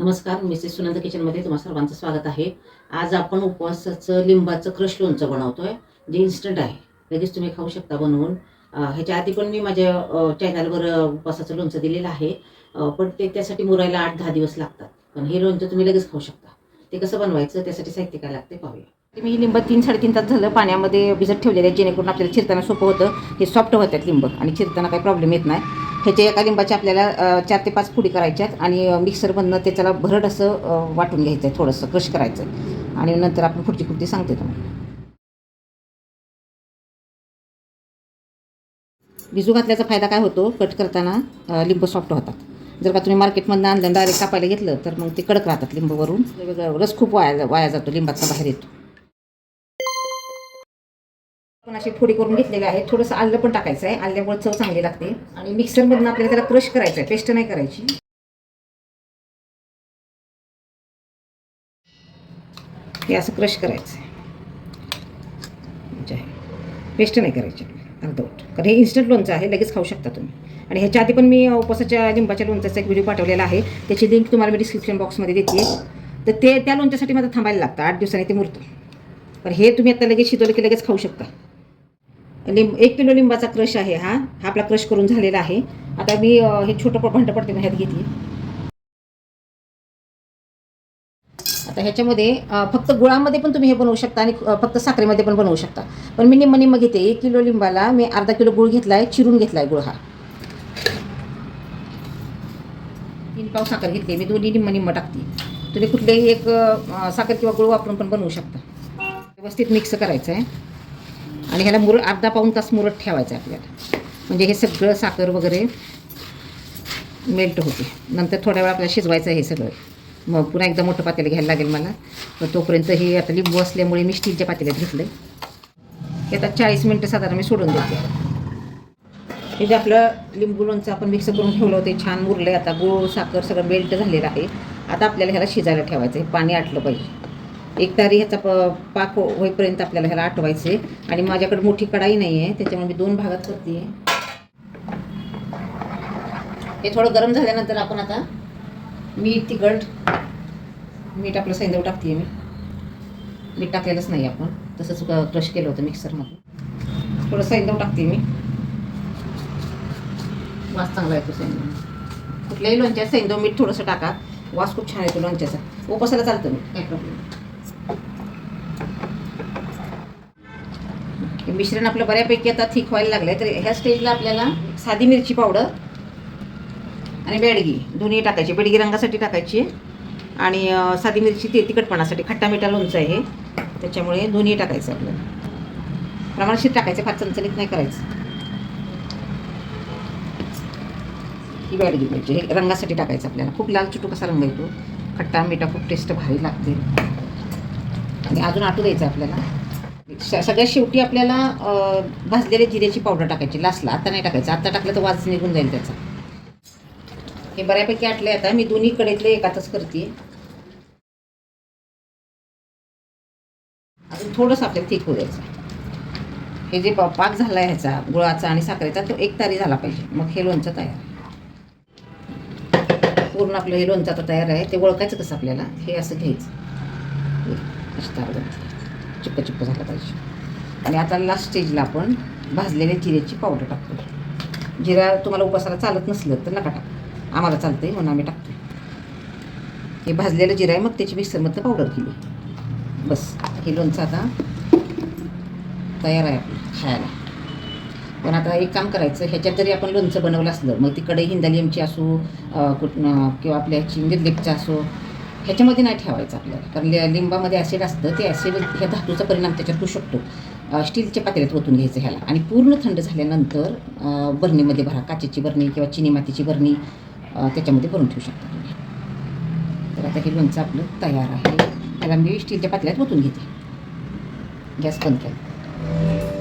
नमस्कार, मिसेस सुनंदा किचनमध्ये तुम्हा सर्वांचं स्वागत आहे. आज आपण उपवासाचं लिंबाचं क्रश लोणचं बनवतोय, जे इन्स्टंट आहे. लगेच तुम्ही खाऊ शकता बनवून. ह्याच्या आधी पण मी माझ्या चॅनलवर उपवासाचं लोणचं दिलेलं आहे. पण ते त्यासाठी मुरायला 8-10 दिवस लागतात. पण हे लोणचं तुम्ही लगेच खाऊ शकता. ते कसं बनवायचं, त्यासाठी साहित्य काय लागते पाहूया. मी ही लिंब 3-3.5 तास झालं पाण्यामध्ये भिजत ठेवलेले आहेत, जेणेकरून आपल्याला चिरताना सोपं होतं. हे सॉफ्ट होतात लिंब आणि चिरताना काही प्रॉब्लेम येत नाही. ह्याच्या एका लिंबाच्या आपल्याला 4 ते 5 पुडी करायच्यात आणि मिक्सरमधनं त्याच्याला भरड असं वाटून घ्यायचं आहे, थोडंसं क्रश करायचं आणि नंतर आपण पुढची कृती सांगते तुम्हाला. भिजू घातल्याचा फायदा काय होतो, कट करताना लिंब सॉफ्ट होतात. जर का तुम्ही मार्केटमधनं आणलं डायरेक्ट कापायला घेतलं तर मग ते कडक राहतात लिंबवरून. रस खूप वाया जातो, लिंबाचा बाहेर येतो. आपण अशी फोडी करून घेतलेली आहे. थोडंसं आलं पण टाकायचं आहे, आल्यामुळे चव चांगली लागते. आणि मिक्सरमधून आपल्याला त्याला क्रश करायचं आहे, पेस्ट नाही करायची. हे असं क्रश करायचं आहे, पेस्ट नाही करायची अर्धवट, कारण हे इन्स्टंट लोणचं आहे, लगेच खाऊ शकता तुम्ही. आणि ह्याच्या आधी पण मी उपवासाच्या लिंबाच्या लोणच्याचा एक व्हिडिओ पाठवलेला आहे, त्याची लिंक तुम्हाला मी डिस्क्रिप्शन बॉक्समध्ये देते. तर ते त्या लोणच्यासाठी मला थांबायला लागतं, 8 दिवसांनी ते मुरतं. पण हे तुम्ही आता लगेच शिजवलं की लगेच खाऊ शकता. 1 किलो लिंबाचा क्रश आहे हा आपला क्रश करून झालेला आहे. आता मी हे छोटं भांडं पडते ना, ह्यात घेते. आता ह्याच्यामध्ये फक्त गुळामध्ये पण तुम्ही हे बनवू शकता आणि फक्त साखरेमध्ये पण बनवू शकता. पण मी निम्म निम्म घेते. 1 किलो लिंबाला मी अर्धा किलो गुळ घेतला आहे, चिरून घेतला आहे गुळ हा. 3 पाव साखर घेतली, मी दोन्ही निम्म निम्म टाकते. तुम्ही कुठलेही एक साखर किंवा गुळ वापरून पण बनवू शकता. व्यवस्थित मिक्स करायचं आहे आणि ह्याला अर्धा पाऊण तास मुरत ठेवायचं आहे आपल्याला, म्हणजे हे सगळं साखर वगैरे मेल्ट होते. नंतर थोड्या वेळ आपल्याला शिजवायचं आहे हे सगळं. मग पुन्हा एकदा मोठं पातेलं घ्यायला लागेल मला. तर तोपर्यंत हे आता लिंबू असल्यामुळे मी स्टीलच्या पातेल्यात घेतलं. हे आता 40 मिनटं साधारण मी सोडून देते. हे जे आपलं लिंबू लोणचं आपण मिक्स करून ठेवलं होतं, छान मुरलं आहे. आता गूळ साखर सगळं मेल्ट झालेलं आहे. आता आपल्याला ह्याला शिजायला ठेवायचं आहे, पाणी आटलं पाहिजे. एक तारी ह्याचा पाक होईपर्यंत आपल्याला ह्याला आटवायचं आहे. आणि माझ्याकडे मोठी कढाई नाही आहे, त्याच्यामुळे मी 2 भागात करते. हे थोडं गरम झाल्यानंतर आपण आता मीठ मीठ आपलं सैंधव टाकते. मीठ टाकलेलंच नाही आपण, तसंच क्रश केलं होतं मिक्सरमध्ये. थोडं सैंधव टाकते मी, वास चांगला येतो सैंधव. कुठल्याही लोणच्यात सैंधव मीठ थोडंसं टाका, वास खूप छान येतो लोणच्याचा. उपवासाला चालतं मी, काय प्रॉब्लेम. हे मिश्रण आपलं बऱ्यापैकी आता थिक व्हायला लागलं आहे. तर ह्या स्टेजला आपल्याला साधी मिरची पावडर आणि बेडगी दोन्ही टाकायची. बेडगी रंगासाठी टाकायची आणि साधी मिरची तिखटपणासाठी. खट्टा मिठा लोणचं आहे हे, त्याच्यामुळे दोन्ही टाकायचं आपल्याला. प्रमाणशीर टाकायचं, फार चमचमीत नाही करायचं. ही बेडगी मिरची हे रंगासाठी टाकायचं आपल्याला. खूप लाल चुटूक असा रंग येतो. खट्टा मिठा खूप टेस्ट भारी लागते. आणि अजून आटू द्यायचं आपल्याला. सगळ्यात शेवटी आपल्याला भाजलेल्या जिऱ्याची पावडर टाकायची लास्टला. आता नाही टाकायचं, आता टाकलं तर वास निघून जाईल त्याचा. हे बऱ्यापैकी आटले. आता मी दोन्ही कडेतले एकातच करते. अजून थोडंसं आपल्याला थिक होऊ द्यायचं. हे जे पाक झाला आहे ह्याचा गुळाचा आणि साखरेचा, तो 1 तारी झाला पाहिजे. मग हे लोणचं तयार. पूर्ण आपलं हे लोणचं आता तयार आहे. ते ओळखायचं कसं आपल्याला, हे असं घ्यायचं, असं तार चिप्प चिप्प झालं पाहिजे. आणि आता लास्ट स्टेजला आपण भाजलेल्या जिऱ्याची पावडर टाकतो. जिरा तुम्हाला उपवासाला चालत नसलं तर नका टाकू, आम्हाला चालतं आहे म्हणून आम्ही टाकतो. हे भाजलेलं जिरं आहे, मग त्याची मिक्सरमधलं पावडर केली. बस हे लोणचं आता तयार आहे आपलं खायला. पण आता एक काम करायचं, ह्याच्यात जरी आपण लोणचं बनवलं असलं, मग ती कढई हिंदालियमची असो किंवा आपल्या ह्याची निर्लेपची असो, ह्याच्यामध्ये नाही ठेवायचं आपल्याला. कारण लिंबामध्ये ॲसिड असतं, ते ॲसिड ह्या धातूचा परिणाम त्याच्यात होऊ शकतो. स्टीलच्या पातेल्यात ओतून घ्यायचं ह्याला आणि पूर्ण थंड झाल्यानंतर बरणीमध्ये भरा. काचेची बरणी किंवा चिनी मातीची बरणी, त्याच्यामध्ये भरून ठेवू शकता तुम्ही. तर आता हे लोणचं आपलं तयार आहे. त्याला मी स्टीलच्या पातेल्यात ओतून घेते. गॅस बंद केला.